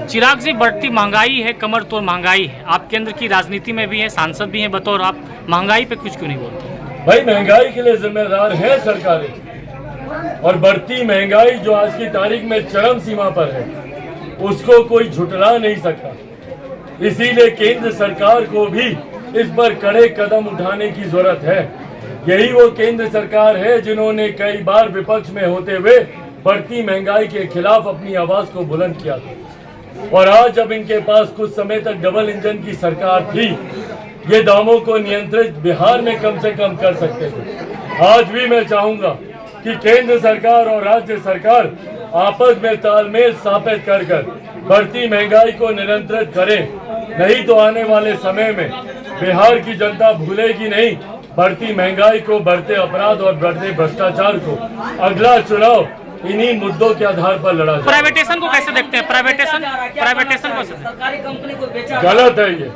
चिराग जी, बढ़ती महंगाई है, कमर तोड़ महंगाई है। आप केंद्र की राजनीति में भी हैं, सांसद भी हैं बतौर, आप महंगाई पे कुछ क्यों नहीं बोलते? भाई, महंगाई के लिए जिम्मेदार है सरकारें, और बढ़ती महंगाई जो आज की तारीख में चरम सीमा पर है, उसको कोई झुठला नहीं सकता। इसीलिए केंद्र सरकार को भी इस पर कड़े कदम उठाने की जरूरत है। यही वो केंद्र सरकार है जिन्होंने कई बार विपक्ष में होते हुए बढ़ती महंगाई के खिलाफ अपनी आवाज को बुलंद किया था। और आज जब इनके पास कुछ समय तक डबल इंजन की सरकार थी, ये दामों को नियंत्रित बिहार में कम से कम कर सकते थे। आज भी मैं चाहूंगा कि केंद्र सरकार और राज्य सरकार आपस में तालमेल स्थापित कर बढ़ती महंगाई को नियंत्रित करें। नहीं तो आने वाले समय में बिहार की जनता भूलेगी नहीं बढ़ती महंगाई को, बढ़ते अपराध और बढ़ते भ्रष्टाचार को। अगला चुनाव इन्हीं मुद्दों के आधार पर लड़ा जाए। प्राइवेटेशन को कैसे देखते हैं? प्राइवेटेशन को सरकारी कंपनी को बेचा गलत है। ये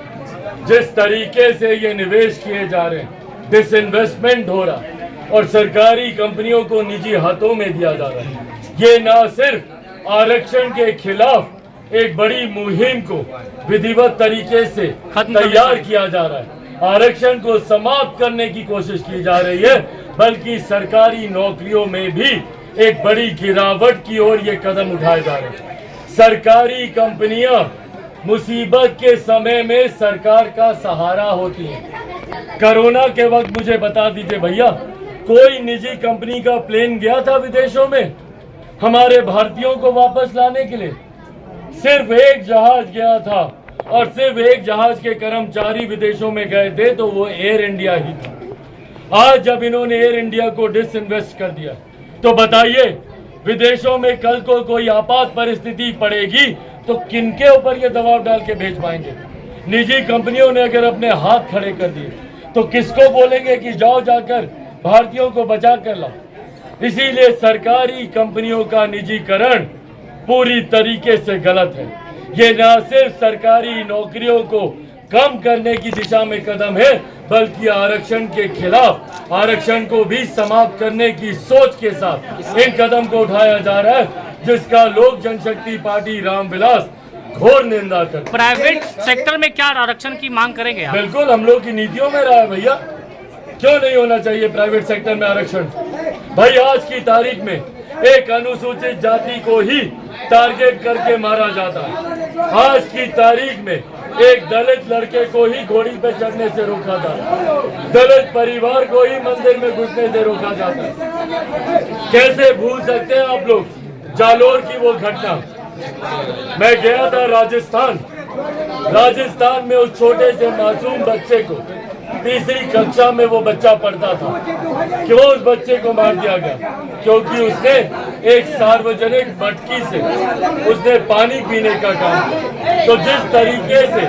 जिस तरीके से ये निवेश किए जा रहे हैं, डिसइन्वेस्टमेंट हो रहा और सरकारी कंपनियों को निजी हाथों में दिया जा रहा है, ये न सिर्फ आरक्षण के खिलाफ एक बड़ी मुहिम को विधिवत तरीके से तैयार किया जा रहा है, आरक्षण को समाप्त करने की कोशिश की जा रही है, बल्कि सरकारी नौकरियों में भी एक बड़ी गिरावट की ओर ये कदम उठाए जा रहे हैं। सरकारी कंपनियां मुसीबत के समय में सरकार का सहारा होती हैं। कोरोना के वक्त मुझे बता दीजिए भैया, कोई निजी कंपनी का प्लेन गया था विदेशों में हमारे भारतीयों को वापस लाने के लिए? सिर्फ एक जहाज गया था, और सिर्फ एक जहाज के कर्मचारी विदेशों में गए थे, तो वो एयर इंडिया ही था। आज जब इन्होंने एयर इंडिया को डिसइन्वेस्ट कर दिया, तो बताइए विदेशों में कल को कोई आपात परिस्थिति पड़ेगी तो किनके ऊपर ये दबाव डाल के भेज पाएंगे? निजी कंपनियों ने अगर अपने हाथ खड़े कर दिए तो किसको बोलेंगे कि जाओ जाकर भारतीयों को बचा कर लाओ? इसीलिए सरकारी कंपनियों का निजीकरण पूरी तरीके से गलत है। ये न सिर्फ सरकारी नौकरियों को कम करने की दिशा में कदम है, बल्कि आरक्षण के खिलाफ आरक्षण को भी समाप्त करने की सोच के साथ इन कदम को उठाया जा रहा है, जिसका लोक जनशक्ति पार्टी रामविलास घोर निंदा करते। प्राइवेट सेक्टर में क्या आरक्षण की मांग करेंगे आप? बिल्कुल, हम लोग की नीतियों में रहा है भैया। क्यों नहीं होना चाहिए प्राइवेट सेक्टर में आरक्षण? भाई, आज की तारीख में एक अनुसूचित जाति को ही टारगेट करके मारा जाता है। आज की तारीख में एक दलित लड़के को ही घोड़ी पे चढ़ने से रोका जाता है, दलित परिवार को ही मंदिर में घुसने से रोका जाता है। कैसे भूल सकते हैं आप लोग जालोर की वो घटना? मैं गया था राजस्थान में उस छोटे से मासूम बच्चे को, तीसरी कक्षा में वो बच्चा पढ़ता था, क्यों उस बच्चे को मार दिया गया? क्योंकि उसने एक सार्वजनिक मटकी से उसने पानी पीने का काम किया। तो जिस तरीके से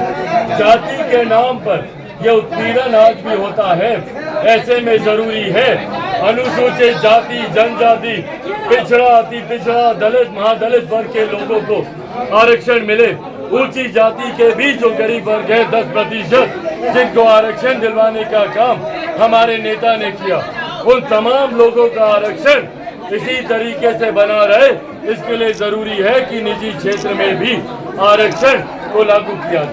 जाति के नाम पर यह उत्पीड़न आज भी होता है, ऐसे में जरूरी है अनुसूचित जाति, जनजाति, पिछड़ा, अति पिछड़ा, दलित, महादलित वर्ग के लोगों को आरक्षण मिले। ऊंची जाति के भी जो गरीब वर्ग है 10%, जिनको आरक्षण दिलवाने का काम हमारे नेता ने किया, उन तमाम लोगों का आरक्षण इसी तरीके से बना रहे। इसके लिए जरूरी है कि निजी क्षेत्र में भी आरक्षण को लागू किया जाए।